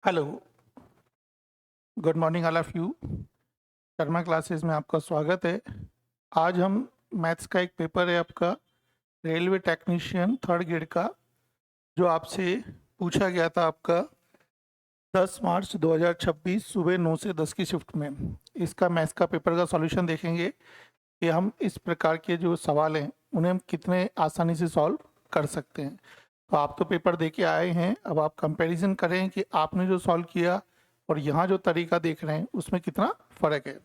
Hello, good morning all of you. Sharma classes में आपका स्वागत है। आज हम मैथ्स का एक पेपर है आपका, रेलवे टेक्नीशियन थर्ड ग्रेड का, जो आपसे पूछा गया था आपका 10 मार्च 2026 सुबह 9 से 10 की शिफ्ट में। इसका मैथ्स का पेपर का सॉल्यूशन देखेंगे कि हम इस प्रकार के जो सवाल हैं उन्हें हम कितने आसानी से सॉल्व कर सकते हैं। तो आप तो पेपर दे के आए हैं, अब आप कंपैरिजन करें कि आपने जो सॉल्व किया और यहाँ जो तरीका देख रहे हैं उसमें कितना फर्क है।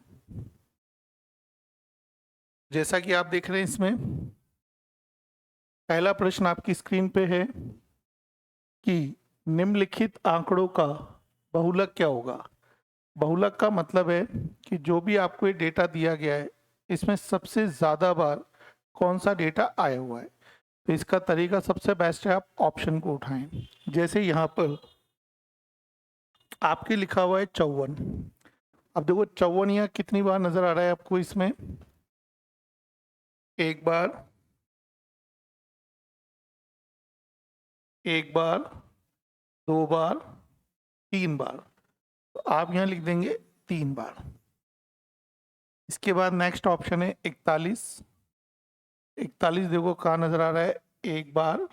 जैसा कि आप देख रहे हैं, इसमें पहला प्रश्न आपकी स्क्रीन पे है कि निम्नलिखित आंकड़ों का बहुलक क्या होगा। बहुलक का मतलब है कि जो भी आपको ये डेटा दिया गया है इसमें सबसे ज़्यादा बार कौन सा डेटा आया हुआ है। तो इसका तरीका सबसे बेस्ट है, आप ऑप्शन को उठाएं। जैसे यहाँ पर आपके लिखा हुआ है 54। अब देखो 54 यहाँ कितनी बार नजर आ रहा है आपको, इसमें एक बार, एक बार, दो बार, तीन बार। तो आप यहाँ लिख देंगे 3 बार। इसके बाद नेक्स्ट ऑप्शन है 41। 41 देखो कहाँ नजर आ रहा है, एक बार,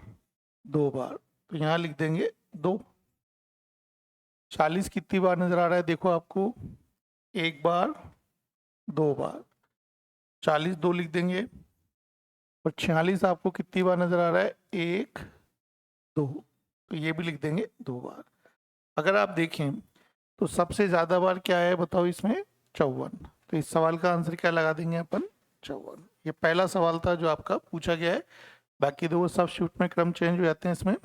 दो बार, तो यहाँ लिख देंगे 2। 40 कितनी बार नजर आ रहा है देखो आपको, एक बार, दो बार, 40 2 लिख देंगे। और 46 आपको कितनी बार नजर आ रहा है, एक, दो, तो ये भी लिख देंगे 2 बार। अगर आप देखें तो सबसे ज्यादा बार क्या है बताओ इसमें, 54। तो इस सवाल का आंसर क्या लगा देंगे अपन, 54। ये पहला सवाल था जो आपका पूछा गया है। बाकी दो सब शिफ्ट में क्रम चेंज हो जाते हैं इसमें।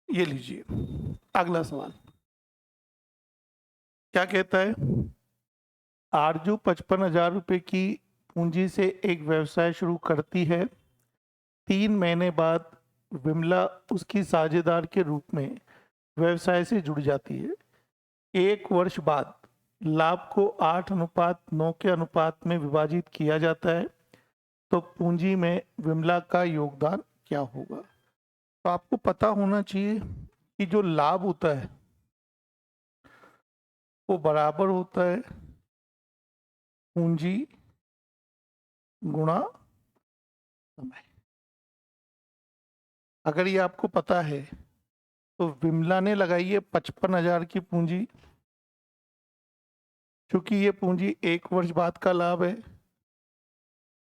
ये लीजिए अगला सवाल क्या कहता है। आरजू 55,000 रुपए की पूंजी से एक व्यवसाय शुरू करती है। 3 महीने बाद विमला उसकी साझेदार के रूप में व्यवसाय से जुड़ जाती है। 1 वर्ष बाद लाभ को 8:9 के अनुपात में विभाजित किया जाता है, तो पूंजी में विमला का योगदान क्या होगा। तो आपको पता होना चाहिए कि जो लाभ होता है वो बराबर होता है पूंजी गुणा समय। अगर ये आपको पता है तो विमला ने लगाई है 55,000 की पूंजी। क्योंकि ये पूंजी 1 वर्ष बाद का लाभ है,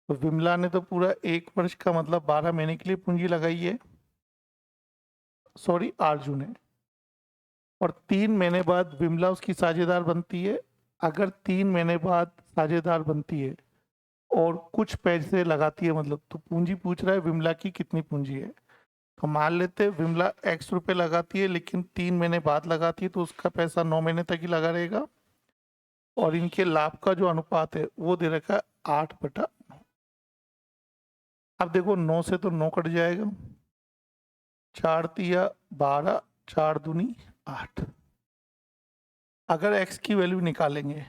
तो विमला ने तो पूरा 1 वर्ष का मतलब 12 महीने के लिए पूंजी लगाई है, सॉरी आरजू ने। और 3 महीने बाद विमला उसकी साझेदार बनती है। अगर 3 महीने बाद साझेदार बनती है और कुछ पैसे लगाती है, मतलब तो पूंजी पूछ रहा है विमला की कितनी पूंजी है। तो मान लेते हैं विमला x रुपए लगाती है, लेकिन 3 महीने बाद लगाती है, तो उसका पैसा 9 महीने तक ही लगा रहेगा। और इनके लाभ का जो अनुपात है वो दे रखा है 8/9। अब देखो 9 से तो 9 कट जाएगा, 4×3 = 12, 4×2 = 8। अगर x की वैल्यू निकालेंगे तो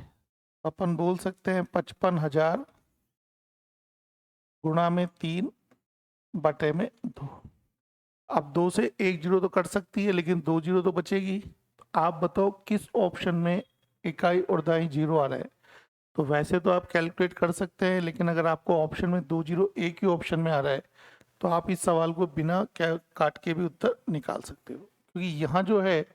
अपन बोल सकते हैं 55,000 गुणा में 3/2। अब 2 से 1 जीरो तो कट सकती है, लेकिन 2 जीरो तो बचेगी। तो आप बताओ किस ऑप्शन में इकाई और दाई जीरो आ रहा है। तो वैसे तो आप कैलकुलेट कर सकते हैं, लेकिन अगर आपको ऑप्शन में 2 जीरो एक ही ऑप्शन में आ रहा है तो आप इस सवाल को बिना काट के भी उत्तर निकाल सकते हो, क्योंकि यहाँ जो है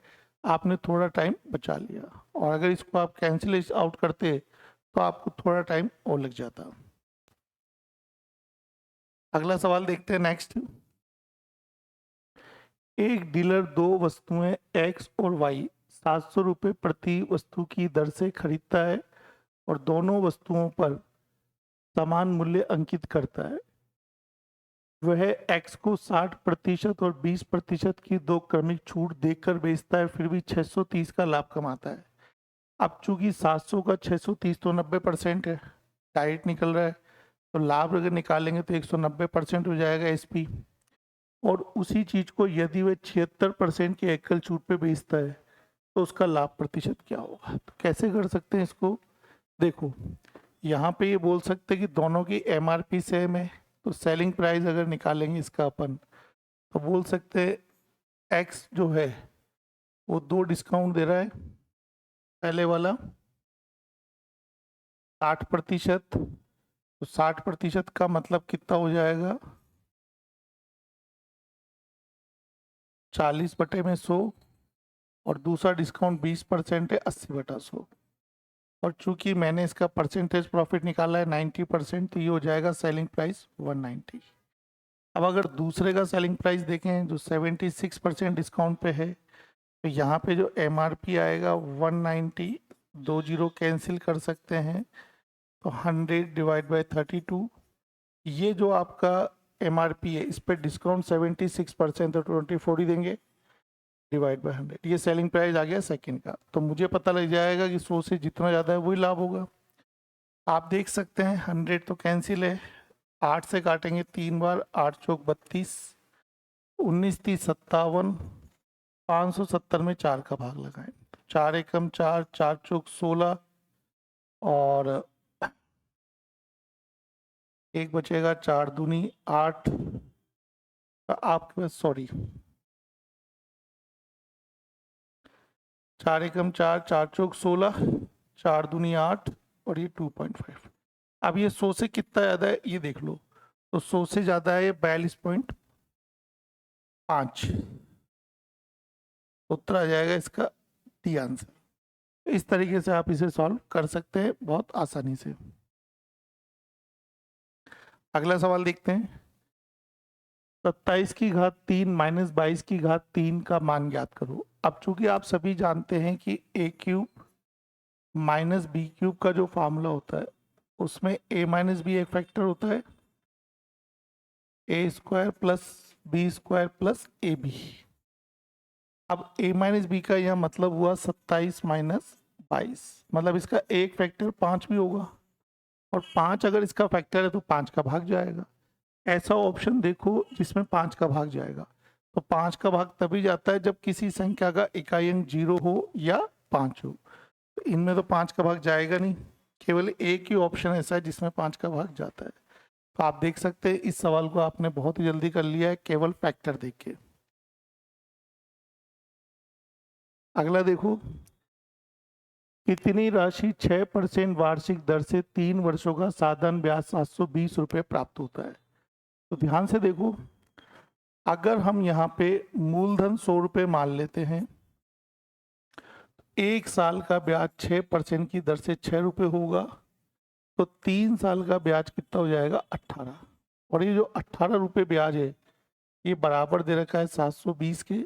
आपने थोड़ा टाइम बचा लिया। और अगर इसको आप कैंसिल आउट करते तो आपको थोड़ा टाइम और लग जाता। अगला सवाल देखते हैं नेक्स्ट। एक डीलर दो वस्तुएं एक्स और वाई 700 रुपये प्रति वस्तु की दर से खरीदता है और दोनों वस्तुओं पर समान मूल्य अंकित करता है। वह एक्स को 60% और 20% की दो क्रमिक छूट देकर बेचता है, फिर भी 630 का लाभ कमाता है। अब चूंकि 700 का 630 तो 90% है, डायरेक्ट निकल रहा है। तो लाभ अगर निकालेंगे तो 190% हो जाएगा एसपी। और उसी चीज को यदि वह 76% की एकल छूट पे बेचता है तो उसका लाभ प्रतिशत क्या होगा। तो कैसे कर सकते हैं इसको, देखो यहाँ पे ये बोल सकते हैं कि दोनों की एमआरपी सेम है। तो सेलिंग प्राइस अगर निकालेंगे इसका अपन, तो बोल सकते हैं एक्स जो है वो 2 डिस्काउंट दे रहा है। पहले वाला 60%, तो 60% का मतलब कितना हो जाएगा, 40/100, और दूसरा डिस्काउंट 20% है, 80/100। और चूंकि मैंने इसका परसेंटेज प्रॉफिट निकाला है 90%, तो ये हो जाएगा सेलिंग प्राइस 190। अब अगर दूसरे का सेलिंग प्राइस देखें जो 76% डिस्काउंट पे है, तो यहाँ पे जो MRP आएगा 190, 2 जीरो कैंसिल कर सकते हैं, तो 100/32। ये जो आपका MRP है इस पर डिस्काउंट 76%, तो 24 देंगे, /100। ये सेलिंग प्राइस आ गया सेकंड का। तो मुझे पता लग जाएगा कि 100 से जितना ज़्यादा है वही लाभ होगा। आप देख सकते हैं 100 तो कैंसिल है, 8 से काटेंगे 3 बार, 8 चौक 32, 19 30 57, 570 में 4 का भाग लगाएं, 4 एकम 4, 4 चौक 16, और एक बचेगा 4 दूनी 8। आपके पास सॉरी 4 एकम 4, 4 चौक 16, 4 दूनी 8, और ये 2.5। अब ये 100 से कितना ज़्यादा है ये देख लो, तो 100 से ज़्यादा है 42.5। उत्तर आ जाएगा इसका डी आंसर। इस तरीके से आप इसे सॉल्व कर सकते हैं बहुत आसानी से। अगला सवाल देखते हैं। 27 की घात 3 माइनस 22 की घात 3 का मान ज्ञात करो। अब चूंकि आप सभी जानते हैं कि a³ माइनस b³ का जो फार्मूला होता है उसमें a माइनस बी एक फैक्टर होता है, a² plus b² plus ab। अब a माइनस बी का यह मतलब हुआ 27 माइनस 22, मतलब इसका एक फैक्टर 5 भी होगा, और 5 अगर इसका फैक्टर है तो 5 का भाग जाएगा। ऐसा ऑप्शन देखो जिसमें 5 का भाग जाएगा, तो 5 का भाग तभी जाता है जब किसी संख्या का इकाई अंक 0 हो या 5 हो। तो इनमें तो 5 का भाग जाएगा नहीं, केवल एक ही ऑप्शन ऐसा है जिसमें 5 का भाग जाता है। तो आप देख सकते हैं इस सवाल को आपने बहुत ही जल्दी कर लिया है केवल फैक्टर देख के। अगला देखो, कितनी राशि 6% वार्षिक दर से 3 वर्षों का साधारण ब्याज 720 रुपये प्राप्त होता है। तो ध्यान से देखो, अगर हम यहाँ पे मूलधन 100 रुपये मान लेते हैं, एक साल का ब्याज 6% की दर से 6 रुपये होगा, तो 3 साल का ब्याज कितना हो जाएगा 18। और ये जो 18 रुपये ब्याज है ये बराबर दे रखा है 720 के,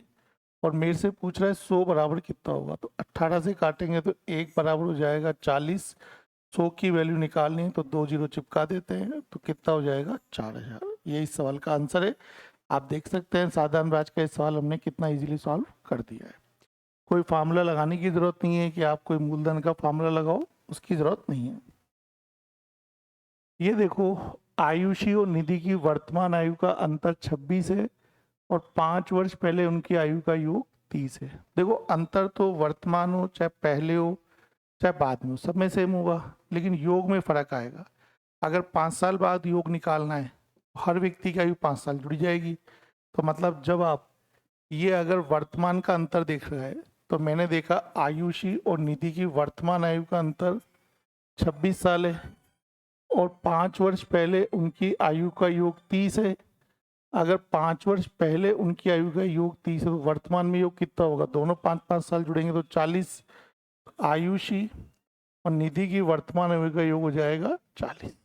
और मेरे से पूछ रहा है 100 बराबर कितना होगा, तो 18 से काटेंगे तो 1 बराबर हो जाएगा 40। 100 की वैल्यू निकालनी है तो 2 जीरो चिपका देते हैं, तो कितना हो जाएगा 4000। ये इस सवाल का आंसर है। आप देख सकते हैं साधारण ब्याज का इस सवाल हमने कितना इजीली सॉल्व कर दिया है। कोई फार्मूला लगाने की जरूरत नहीं है कि आप कोई मूलधन का फार्मूला लगाओ, उसकी जरूरत नहीं है। ये देखो, आयुषी और निधि की वर्तमान आयु का अंतर 26 है, और 5 वर्ष पहले उनकी आयु का योग 30 है। देखो अंतर तो वर्तमान हो चाहे पहले हो चाहे बाद में हो, सब में सेम होगा, लेकिन योग में फर्क आएगा। अगर 5 साल बाद योग निकालना है, हर व्यक्ति की आयु 5 साल जुड़ी जाएगी। तो मतलब जब आप ये अगर वर्तमान का अंतर देख रहे हैं, तो मैंने देखा आयुषी और निधि की वर्तमान आयु का अंतर 26 साल है, और 5 वर्ष पहले उनकी आयु का योग 30 है। अगर 5 वर्ष पहले उनकी आयु का योग 30 है, तो वर्तमान में योग कितना होगा, दोनों 5-5 साल जुड़ेंगे तो 40। आयुषी और निधि की वर्तमान आयु का योग हो जाएगा 40।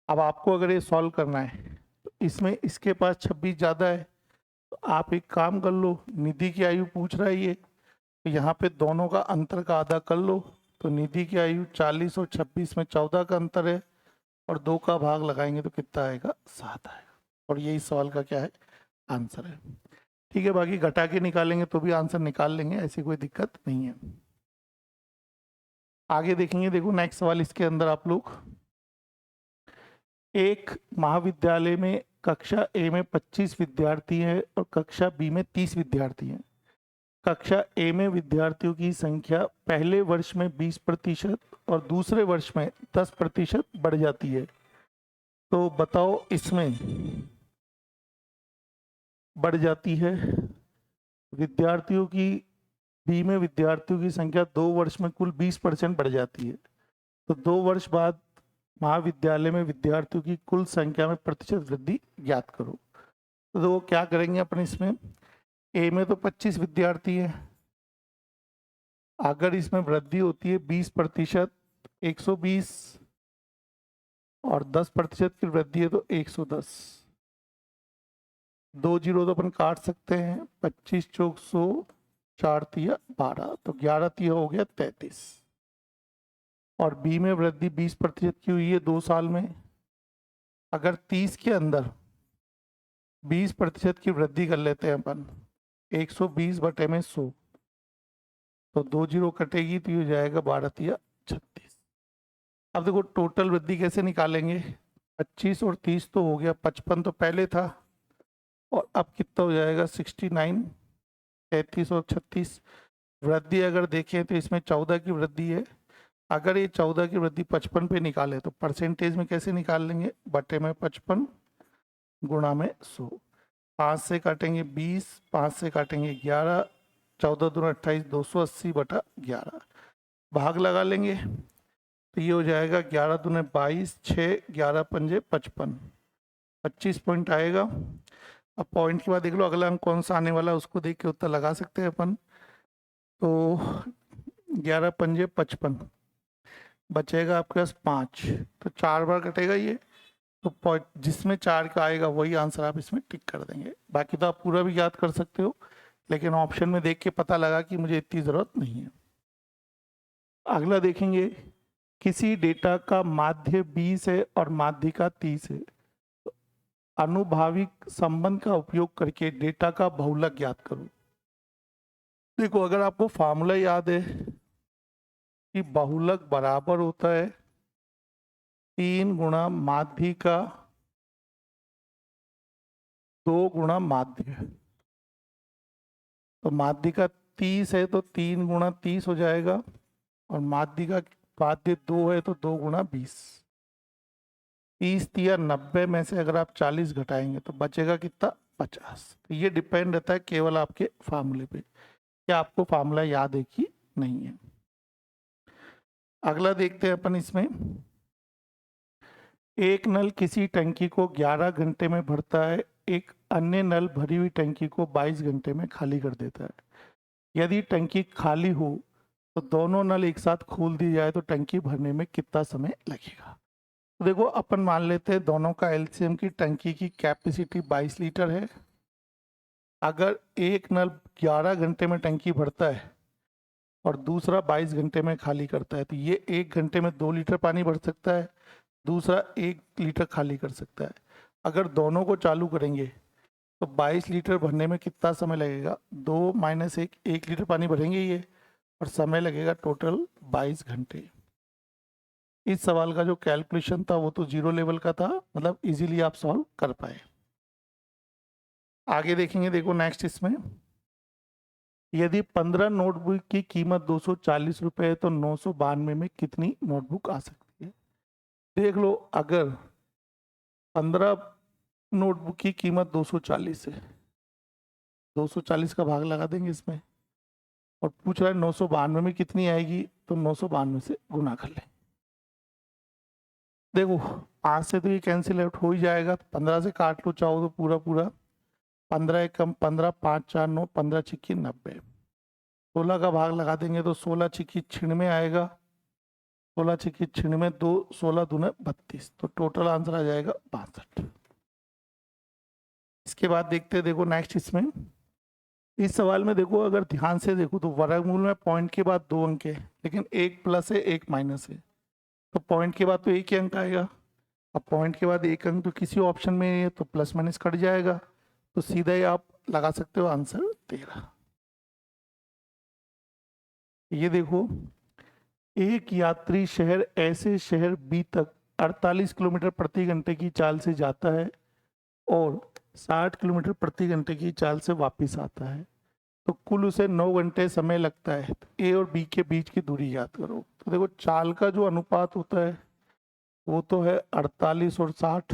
अब आपको अगर ये सॉल्व करना है, तो इसमें इसके पास 26 ज़्यादा है, तो आप एक काम कर लो, निधि की आयु पूछ रहा है ये, तो यहाँ पे दोनों का अंतर का आधा कर लो, तो निधि की आयु 40 और 26 में 14 का अंतर है, और 2 का भाग लगाएंगे तो कितना आएगा 7 आएगा। और यही सवाल का क्या है आंसर है। ठीक है, बाकी घटा के निकालेंगे तो भी आंसर निकाल लेंगे, ऐसी कोई दिक्कत नहीं है। आगे देखेंगे, देखो नेक्स्ट सवाल इसके अंदर आप लोग, एक महाविद्यालय में कक्षा ए में 25 विद्यार्थी हैं और कक्षा बी में 30 विद्यार्थी हैं। कक्षा ए में विद्यार्थियों की संख्या पहले वर्ष में 20% और दूसरे वर्ष में 10% बढ़ जाती है। तो बताओ इसमें बढ़ जाती है विद्यार्थियों की बी में विद्यार्थियों की संख्या 2 वर्ष में कुल 20% बढ़ जाती है। तो 2 वर्ष बाद महाविद्यालय में विद्यार्थियों की कुल संख्या में प्रतिशत वृद्धि ज्ञात करो। तो वो क्या करेंगे अपन इसमें, ए में तो 25 विद्यार्थी है, अगर इसमें वृद्धि होती है 20%, 120, और 10% की वृद्धि है तो 110। 2 जीरो तो अपन काट सकते हैं, 25 चौक 100, 4 तिया 12, तो 11 तिया हो गया 33। और बी में वृद्धि 20% की हुई है 2 साल में। अगर 30 के अंदर 20% की वृद्धि कर लेते हैं अपन, 120 बटे में 100, तो 2 जीरो कटेगी तो ये हो जाएगा 12 तिया 36। अब देखो टोटल वृद्धि कैसे निकालेंगे, 25 और 30 तो हो गया, 55 तो पहले था, और अब कितना हो जाएगा 69, 33 और 36। वृद्धि अगर देखें तो इसमें 14 की वृद्धि है। अगर ये 14 की वृद्धि 55 पे निकाले तो परसेंटेज में कैसे निकाल लेंगे, बटे में 55 गुणा में 100। 5 से काटेंगे 20, 5 से काटेंगे 11, 14 दूना 28, 280 बटा 11। भाग लगा लेंगे तो ये हो जाएगा 11 दूने 22, 6, 11 पंजे 55, 25 पॉइंट आएगा। अब पॉइंट के बाद देख लो अगला अंक कौन सा आने वाला है, उसको देख के उत्तर लगा सकते हैं अपन। तो 11 पंजे 55, बचेगा आपके पास 5, तो 4 बार कटेगा ये, तो पॉइंट जिसमें 4 का आएगा वही आंसर आप इसमें टिक कर देंगे। बाकी तो आप पूरा भी याद कर सकते हो, लेकिन ऑप्शन में देख के पता लगा कि मुझे इतनी ज़रूरत नहीं है। अगला देखेंगे, किसी डेटा का माध्य 20 है और माध्यिका 30 है, तो अनुभाविक संबंध का उपयोग करके डेटा का बहुलक ज्ञात करो। देखो अगर आपको फार्मूला याद है कि बहुलक बराबर होता है 3 गुणा माध्यिका 2 गुणा माध्य, तो माध्यिका 30 है तो 3 गुणा 30 हो जाएगा, और माध्यिका माध्य 2 है तो 2 गुणा 20। 30 तिया 90 में से अगर आप 40 घटाएंगे तो बचेगा कितना, 50। तो ये डिपेंड रहता है केवल आपके फार्मूले पे, क्या आपको फार्मूला याद है कि नहीं है। अगला देखते हैं अपन इसमें, एक नल किसी टंकी को 11 घंटे में भरता है, एक अन्य नल भरी हुई टंकी को 22 घंटे में खाली कर देता है। यदि टंकी खाली हो तो दोनों नल एक साथ खोल दी जाए तो टंकी भरने में कितना समय लगेगा। तो देखो अपन मान लेते हैं दोनों का एलसीएम की टंकी की कैपेसिटी 22 लीटर है। अगर एक नल 11 घंटे में टंकी भरता है और दूसरा 22 घंटे में खाली करता है, तो ये 1 घंटे में 2 लीटर पानी भर सकता है, दूसरा 1 लीटर खाली कर सकता है। अगर दोनों को चालू करेंगे तो 22 लीटर भरने में कितना समय लगेगा, 2 माइनस 1, 1 लीटर पानी भरेंगे ये, और समय लगेगा टोटल 22 घंटे। इस सवाल का जो कैलकुलेशन था वो तो 0 लेवल का था, मतलब इजीली आप सॉल्व कर पाए। आगे देखेंगे, देखो नेक्स्ट इसमें, यदि 15 नोटबुक की कीमत 240 रुपये है तो 992 में कितनी नोटबुक आ सकती है। देख लो अगर 15 नोटबुक की कीमत 240 है, 240 का भाग लगा देंगे इसमें, और पूछ रहा है 992 में कितनी आएगी, तो 992 से गुना कर लें। देखो 5 से तो ये कैंसिल आउट हो ही जाएगा, 15 से काट लो चाहो तो पूरा पूरा, 15 एक कम 15, 5 4 9, 15 छिक्की 90, 16 का भाग लगा देंगे तो 16 छिक्की 96 आएगा, 16 छिक्की 96, 2 16 दूने 32, तो टोटल आंसर आ जाएगा 62। इसके बाद देखते हैं, देखो नेक्स्ट इसमें, इस सवाल में देखो अगर ध्यान से देखो तो वर्गमूल में पॉइंट के बाद 2 अंक है, लेकिन एक प्लस है एक माइनस है, तो पॉइंट के बाद तो एक ही अंक आएगा। अब पॉइंट के बाद एक अंक तो किसी ऑप्शन में है तो प्लस माइनस कट जाएगा, तो सीधा ही आप लगा सकते हो आंसर 13। ये देखो, एक यात्री शहर ऐसे शहर बी तक 48 किलोमीटर प्रति घंटे की चाल से जाता है और 60 किलोमीटर प्रति घंटे की चाल से वापस आता है, तो कुल उसे 9 घंटे समय लगता है। तो ए और बी के बीच की दूरी याद करो। तो देखो चाल का जो अनुपात होता है वो तो है 48 और 60,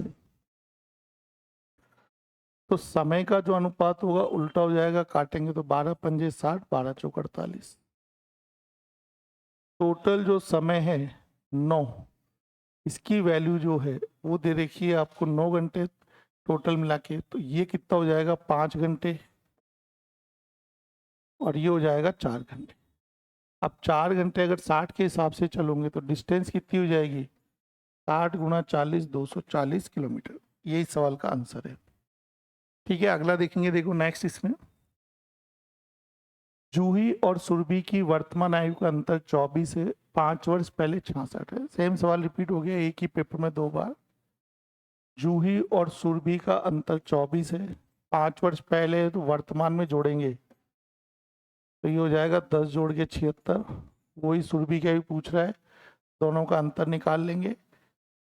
तो समय का जो अनुपात होगा उल्टा हो जाएगा, काटेंगे तो 12 पंजे 60, 12 चौक 48। टोटल जो समय है 9, इसकी वैल्यू जो है वो दे रखी है आपको 9 घंटे टोटल मिला के, तो ये कितना हो जाएगा 5 घंटे और ये हो जाएगा 4 घंटे। अब 4 घंटे अगर 60 के हिसाब से चलोगे तो डिस्टेंस कितनी हो जाएगी, 60 गुणा 40, 240 किलोमीटर। यही सवाल का आंसर है। ठीक है, अगला देखेंगे। देखो नेक्स्ट, इसमें जूही और सुरभि की वर्तमान आयु का अंतर 24 है, 5 वर्ष पहले 66 है। सेम सवाल रिपीट हो गया एक ही पेपर में 2 बार। जूही और सुरभि का अंतर 24 है, 5 वर्ष पहले है, तो वर्तमान में जोड़ेंगे तो ये हो जाएगा 10 जोड़ के 76। वही सुरभि का भी पूछ रहा है, दोनों का अंतर निकाल लेंगे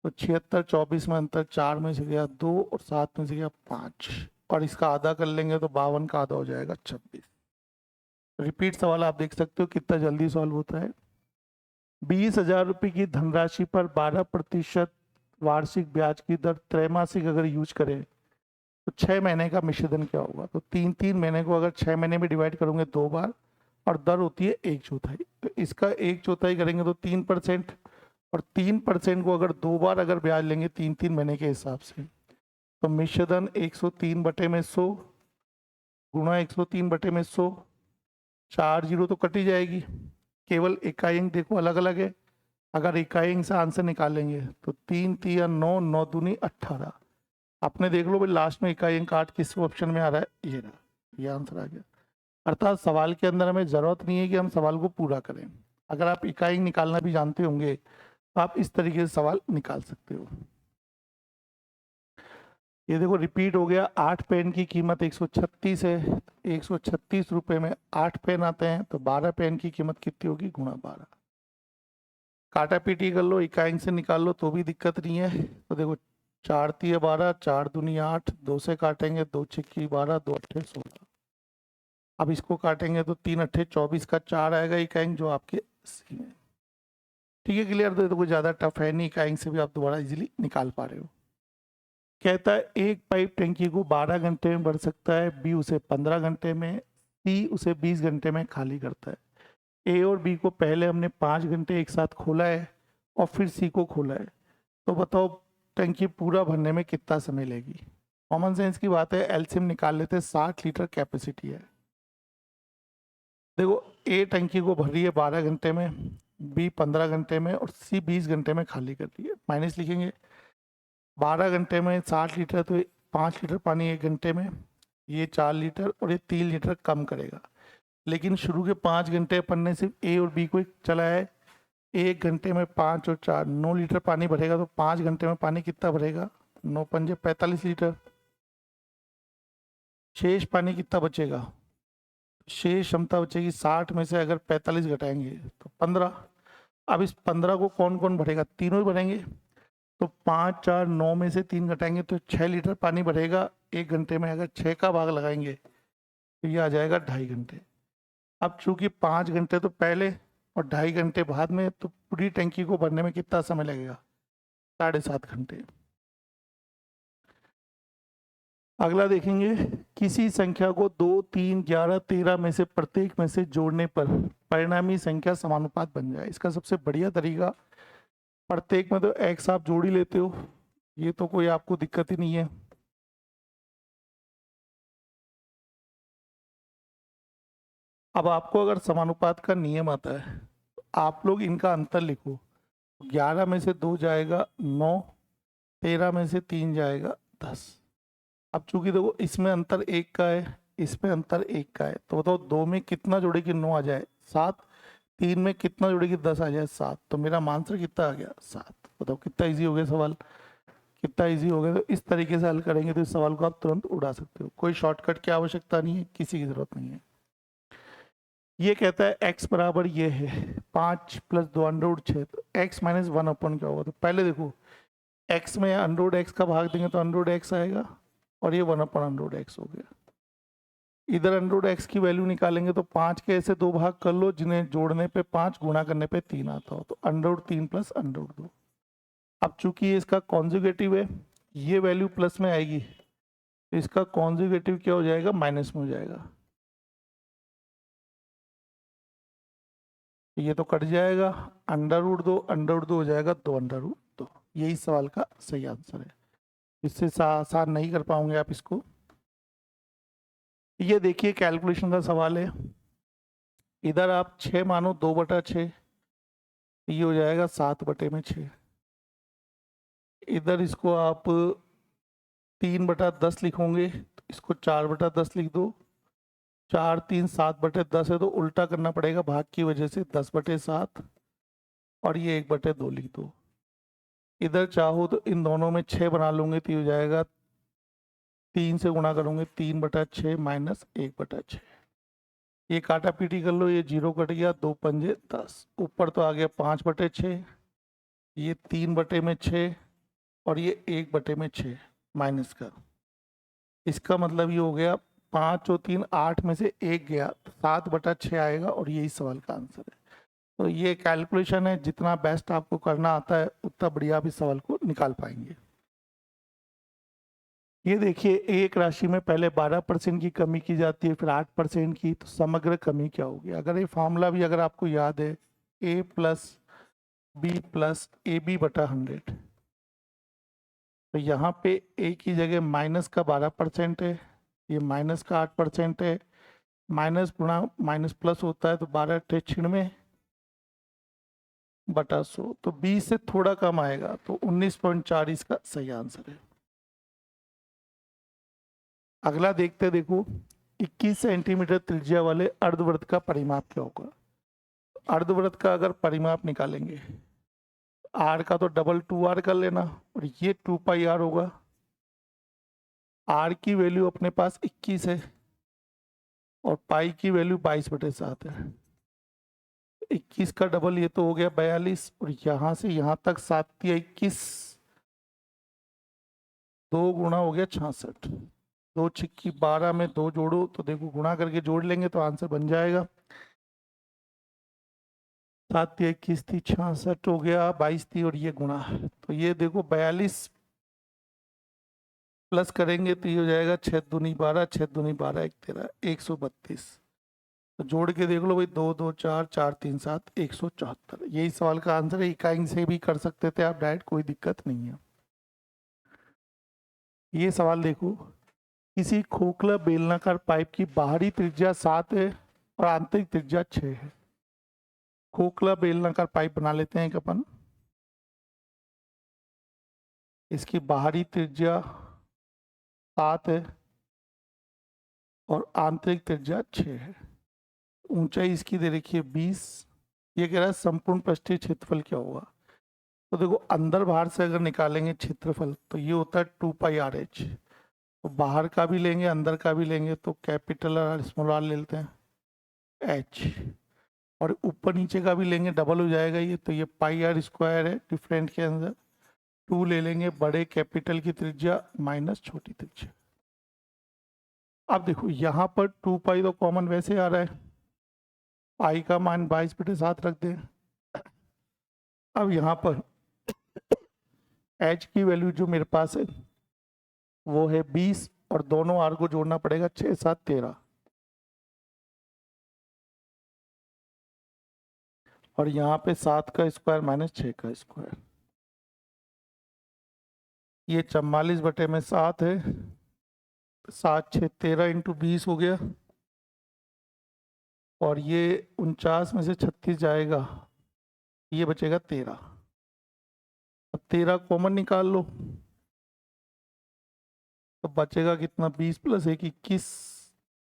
तो 76, 24 में अंतर 4 में से गया 2 और 7 में से गया 5, और इसका आधा कर लेंगे तो 52 का आधा हो जाएगा 26। रिपीट सवाल आप देख सकते हो कितना जल्दी सॉल्व होता है। 20,000 रुपये की धनराशि पर 12% वार्षिक ब्याज की दर त्रैमासिक अगर यूज करें तो 6 महीने का मिश्रधन क्या होगा। तो 3-3 महीने को अगर 6 महीने में डिवाइड करोगे 2 बार, और दर होती है 1/4, तो इसका 1/4 करेंगे तो 3%, और 3% को अगर 2 बार अगर ब्याज लेंगे 3-3 महीने के हिसाब से, तो मिश्रधन 103/100 गुणा 103/100, 4 जीरो तो कटी जाएगी, केवल इकाई अंक देखो अलग अलग है। अगर इकाई अंक से आंसर निकालेंगे तो 3 3 9, 9 दूनी 18। आपने देख लो भाई लास्ट में इकाई अंक 8 किस ऑप्शन में आ रहा है, ये रहा, ये आंसर आ गया। अर्थात सवाल के अंदर हमें जरूरत नहीं है कि हम सवाल को पूरा करें। अगर आप इकाई अंक निकालना भी जानते होंगे तो आप इस तरीके से सवाल निकाल सकते हो। ये देखो रिपीट हो गया। 8 पेन की कीमत 136 है, 136 रुपए में 8 पेन आते हैं, तो 12 पेन की कीमत कितनी होगी, गुणा 12। काटा पीटी कर लो, इकाई अंक से निकाल लो तो भी दिक्कत नहीं है। तो देखो 4 3 12, 4 दूनी 8, 2 से काटेंगे, 2 6 12, 2 8 16। अब इसको काटेंगे तो 3 8 24 का 4 आएगा इकाई अंक, जो आपके सी में। ठीक है, क्लियर। तो कोई ज्यादा टफ है नहीं, इकाई अंक से भी आप दोबारा इजीली निकाल पा रहे हो। कहता है एक पाइप टंकी को 12 घंटे में भर सकता है, बी उसे 15 घंटे में, सी उसे 20 घंटे में खाली करता है। ए और बी को पहले हमने 5 घंटे एक साथ खोला है और फिर सी को खोला है, तो बताओ टंकी पूरा भरने में कितना समय लेगी। कॉमन सेंस की बात है, एलसीएम निकाल लेते हैं। 60 लीटर कैपेसिटी है। देखो ए टंकी को भर रही है 12 घंटे में, बी 15 घंटे में और सी 20 घंटे में खाली कर रही है। माइनस लिखेंगे, 12 घंटे में 60 लीटर, तो 5 लीटर पानी 1 घंटे में, ये 4 लीटर और ये 3 लीटर कम करेगा। लेकिन शुरू के 5 घंटे अपन ने सिर्फ ए और बी को चला है। 1 घंटे में 5 और 4 9 लीटर पानी भरेगा, तो 5 घंटे में पानी कितना भरेगा, 9 पंजे 45 लीटर। शेष पानी कितना बचेगा, शेष क्षमता बचेगी 60 में से अगर 45 घटाएंगे तो 15। अब इस 15 को कौन कौन भरेगा, तीनों ही भरेंगे। तो 5 4 9 में से 3 घटाएंगे तो 6 लीटर पानी भरेगा 1 घंटे में। अगर 6 का भाग लगाएंगे तो ये आ जाएगा 2.5 घंटे। अब चूंकि 5 घंटे तो पहले और 2.5 घंटे बाद में, तो पूरी टंकी को भरने में कितना समय लगेगा, 7.5 घंटे। अगला देखेंगे, किसी संख्या को 2 3 11 13 में से प्रत्येक में से जोड़ने पर परिणामी संख्या समानुपात बन जाए। इसका सबसे बढ़िया तरीका, प्रत्येक में तो एक्स आप जोड़ ही लेते हो, ये तो कोई आपको दिक्कत ही नहीं है। अब आपको अगर समानुपात का नियम आता है तो आप लोग इनका अंतर लिखो। 11 में से 2 जाएगा 9, 13 में से 3 जाएगा 10। अब चूंकि देखो इसमें अंतर 1 का है, इसमें अंतर 1 का है, तो बताओ 2 में कितना जोड़ेगी 9 आ जाए 7, 3 में कितना जोड़ेगी 10 आ जाए 7। तो मेरा आंसर कितना आ गया 7। बताओ कितना इजी हो गया सवाल, कितना इजी हो गया। तो इस तरीके से हल करेंगे तो इस सवाल को आप तुरंत उड़ा सकते हो। कोई शॉर्टकट की आवश्यकता नहीं है, किसी की जरूरत नहीं है। ये कहता है x बराबर ये है 5 + 2 √6, तो x - 1 अपन क्या होगा। तो पहले देखो x में √x का भाग देंगे तो √x आएगा, और ये 1/√x हो गया। इधर √x की वैल्यू निकालेंगे तो 5 के ऐसे 2 भाग कर लो जिन्हें जोड़ने पे 5, गुणा करने पे 3 आता हो, तो √3 + √2। अब चूंकि ये इसका कॉन्जुगेटिव है, ये वैल्यू प्लस में आएगी इसका कॉन्जुगेटिव क्या हो जाएगा, माइनस में हो जाएगा। ये तो कट जाएगा, अंडर रूट 2 हो जाएगा 2 अंडर रूट 2। यही सवाल का सही आंसर है। इससे आसान नहीं कर पाओगे आप इसको। ये देखिए कैलकुलेशन का सवाल है। इधर आप 6 मानो, 2/6, ये हो जाएगा 7/6। इधर इसको आप 3/10 लिखोगे, तो इसको 4/10 लिख दो। 4 3 7/10 है तो उल्टा करना पड़ेगा भाग की वजह से, 10/7। और ये 1/2 लिख दो। इधर चाहो तो इन दोनों में 6 बना लूंगे तो ये हो जाएगा 3 से गुणा करूंगे, 3/6 माइनस 1/6। ये काटा पीटी कर लो, ये 0 कट गया, 2 पंजे 10। ऊपर तो आ गया 5/6, ये 3/6 और ये 1/6 माइनस का। इसका मतलब ये हो गया 5 और 3 8 में से 1 गया, 7/6 आएगा और यही सवाल का आंसर है। तो ये कैलकुलेशन है, जितना बेस्ट आपको करना आता है उतना बढ़िया आप इस सवाल को निकाल पाएंगे। ये देखिए, एक राशि में पहले 12% की कमी की जाती है, फिर 8% की, तो समग्र कमी क्या होगी। अगर ये फॉर्मूला भी अगर आपको याद है, a plus B plus A B बटा 100, तो यहाँ पे a की जगह माइनस का 12% है, ये माइनस का 8% है, माइनस गुणा माइनस प्लस होता है तो 12/96/100, तो 20 से थोड़ा कम आएगा, तो 19.4 इसका सही आंसर है। अगला देखते, देखो 21 सेंटीमीटर त्रिज्या वाले अर्धवृत्त का परिमाप क्या होगा। अर्धवृत्त का अगर परिमाप निकालेंगे, आर का तो डबल 2r कर लेना, और ये 2πr होगा। आर की वैल्यू अपने पास 21 है और पाई की वैल्यू 22/7 है। 21 का डबल ये तो हो गया 42, और यहां से यहां तक 7 या 21, 2 गुणा हो गया 66। 2 छिक्की 12 में 2 जोड़ो तो देखो गुणा करके जोड़ लेंगे तो आंसर बन जाएगा। 7 या 21 थी, 66 हो गया, 22 थी और ये गुणा, तो ये देखो 42 प्लस करेंगे तो ये हो जाएगा 6 दूनी 12, 6 दूनी 12, 1 13, 132। तो जोड़ के देख लो भाई, 2 2 4 4 3 7, 174। यही सवाल का आंसर है। इकाई से भी कर सकते थे आप डायरेक्ट, कोई दिक्कत नहीं है। ये सवाल देखो, किसी खोखला बेलनाकार पाइप की बाहरी त्रिज्या 7 है और आंतरिक त्रिज्या 6 है। खोखला बेलनाकार पाइप बना लेते हैं एक अपन। इसकी बाहरी त्रिज्या 7 है और आंतरिक त्रिज्या 6 है। ऊंचाई इसकी दे रखी है 20। ये कह रहा है संपूर्ण पृष्ठीय क्षेत्रफल क्या होगा। तो देखो, अंदर बाहर से अगर निकालेंगे क्षेत्रफल तो ये होता है 2πRH। तो बाहर का भी लेंगे अंदर का भी लेंगे तो कैपिटल और स्मॉल आर ले लेते हैं h, और ऊपर नीचे का भी लेंगे डबल हो जाएगा ये, तो ये πr² है। डिफरेंट के अंदर 2 ले लेंगे, बड़े कैपिटल की त्रिज्या माइनस छोटी त्रिज्या। अब देखो यहाँ पर 2π तो कॉमन वैसे आ रहा है, पाई का मान 22/7 रख दें। अब यहाँ पर h की वैल्यू जो मेरे पास है वो है 20, और दोनों आर को जोड़ना पड़ेगा, 6 7 13, और यहाँ पे 7 का स्क्वायर माइनस 6 का स्क्वायर, ये 44/7 है। 7 6 13 इंटू 20 हो गया, और ये 49 में से 36 जाएगा, ये बचेगा 13। अब 13 कॉमन निकाल लो तो बचेगा कितना, 20 + 1 21।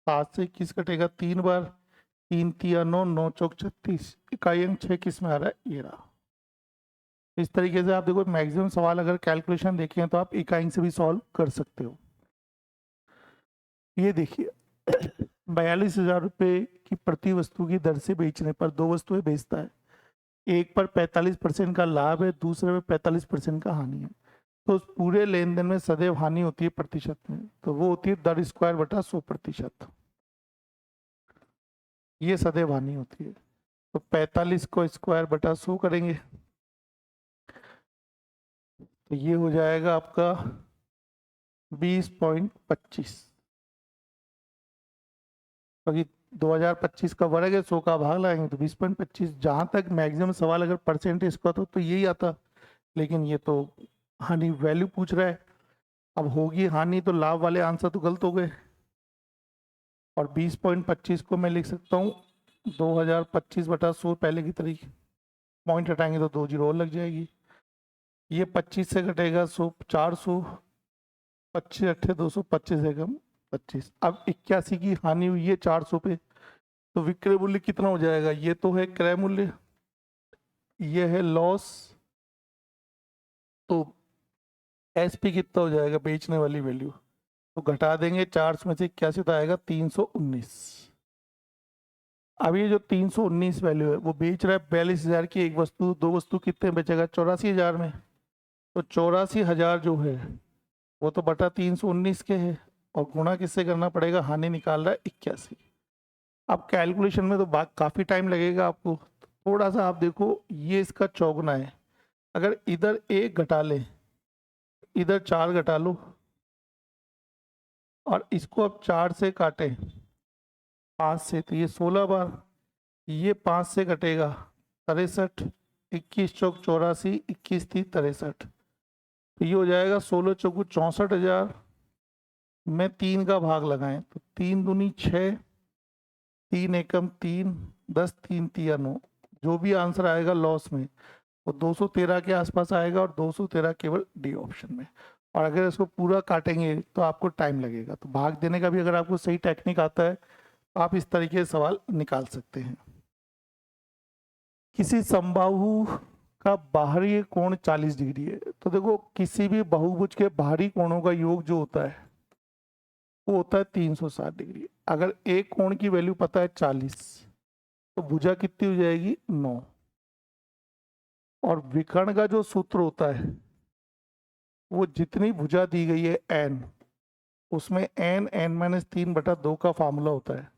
7 से 21 कटेगा 3 बार, 3 3 9, 9 चौक 36। इकाई अंक 6 किस में आ रहा है, ये रहा। इस तरीके से आप देखो, मैक्सिमम सवाल अगर कैलकुलेशन देखें तो आप इकाई से भी सॉल्व कर सकते हो। ये देखिए 42,000 रुपये की प्रति वस्तु की दर से बेचने पर 2 वस्तुएं बेचता है। एक पर 45% का लाभ है, दूसरे में 45% का हानि है। तो उस पूरे लेन देन में सदैव हानि होती है प्रतिशत में, तो वो होती है दर स्क्वायर बटा 100%। ये सदैव हानि होती है, तो 45 को स्क्वायर बटा 100 करेंगे तो ये हो जाएगा आपका 20.25, क्योंकि 2025 का वर्ग है, 100 का भाग लगाएंगे तो 20.25। जहां तक मैक्सिमम सवाल अगर परसेंटेज का तो यही आता, लेकिन ये तो हानि वैल्यू पूछ रहा है। अब होगी हानि तो लाभ वाले आंसर तो गलत हो गए। और 20.25 को मैं लिख सकता हूँ 2025/100 पहले की तरीके, पॉइंट हटाएंगे तो 2 जीरो और लग जाएगी। ये 25 से घटेगा 100, 400, 25 अट्ठे 225 है कम 25। अब 81 की हानि हुई है 400 पे, तो विक्रय मूल्य कितना हो जाएगा? ये तो है क्रय मूल्य, ये है लॉस, तो एसपी कितना हो जाएगा? बेचने वाली वैल्यू। तो घटा देंगे 400 में से 81 तो आएगा 319। अब ये जो 319 वैल्यू है वो बेच रहा है 42,000 की एक वस्तु, दो वस्तु कितने बेचेगा? 84,000 में। तो 84,000 जो है वो तो बटा 319 के है, और गुणा किससे करना पड़ेगा? हानि निकाल रहा है 81। अब कैलकुलेशन में तो बात काफ़ी टाइम लगेगा आपको, थोड़ा सा आप देखो, ये इसका चौगुना है। अगर इधर 1 घटा लें, इधर 4 घटा लो, और इसको अब 4 से काटें 5 से, तो ये 16 बार, ये 5 से कटेगा 63, 21 चौक 84, 21 थी 63, तो ये हो जाएगा 16 चौकू 64,000 में 3 का भाग लगाएं तो 3 दूनी 6, 3 एकम 3, 10 3 तिया 9, जो भी आंसर आएगा लॉस में वो 213 के आसपास आएगा, और 213 केवल डी ऑप्शन में। और अगर इसको पूरा काटेंगे तो आपको टाइम लगेगा। तो भाग देने का भी अगर आपको सही टेक्निक आता है तो आप इस तरीके से सवाल निकाल सकते हैं। किसी समबाहु का बाहरी कोण 40 डिग्री है, तो देखो किसी भी बहुभुज के बाहरी कोणों का योग जो होता है वो होता है 360 डिग्री। अगर एक कोण की वैल्यू पता है 40, तो भुजा कितनी हो जाएगी? 9। और विकर्ण का जो सूत्र होता है वो जितनी भुजा दी गई है n, उसमें n n-3/2 का फार्मूला होता है,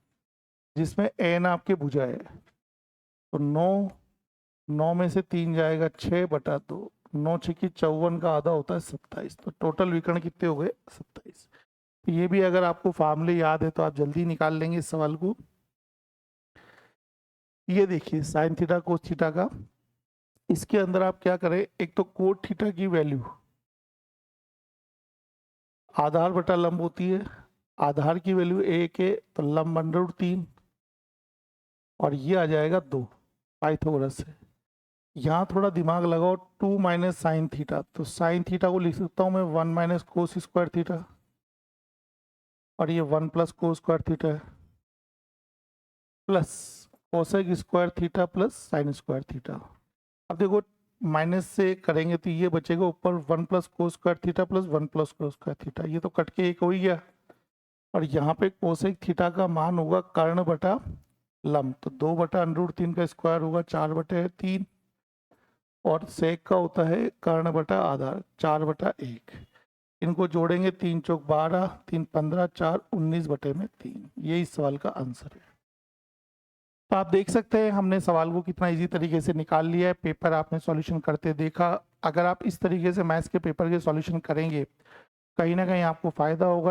जिसमें n आपके भुजा है। तो 9 में से 3 जाएगा 6/2, 9 6 54 का आधा होता है 27। तो टोटल विकर्ण कितने हो गए? 27। तो ये भी अगर आपको फार्मूले याद है तो आप जल्दी निकाल लेंगे इस सवाल को। ये देखिए साइन थीटा कोस थीटा का, इसके अंदर आप क्या करें, एक तो कोट थीटा की वैल्यू आधार बटा लंब होती है, आधार की वैल्यू 1 है तो लंब √3, और ये आ जाएगा 2 पाइथागोरस से। यहाँ थोड़ा दिमाग लगाओ, 2 माइनस साइन थीटा, तो साइन थीटा को लिख सकता हूँ मैं 1 माइनस कोस स्क्वायर थीटा, और ये 1 प्लस कोस स्क्वायर थीटा है, plus cosec square theta plus sine square theta. अब देखो माइनस से करेंगे तो ये बचेगा ऊपर 1 plus cos square theta plus 1 plus cos square theta, ये तो कट के एक हो ही गया। और यहाँ पे कोसेक थीटा का मान होगा कर्ण बटा लंब, तो 2/√3 का स्क्वायर होगा 4/3, और सेक का होता है कर्ण बटा आधार 4/1। इनको जोड़ेंगे 3 चौक 12, 3 15, 4 19/3। यही इस सवाल का आंसर है। तो आप देख सकते हैं हमने सवाल को कितना इजी तरीके से निकाल लिया है। पेपर आपने सॉल्यूशन करते देखा। अगर आप इस तरीके से मैथ्स के पेपर के सॉल्यूशन करेंगे, कहीं ना कहीं आपको फायदा होगा।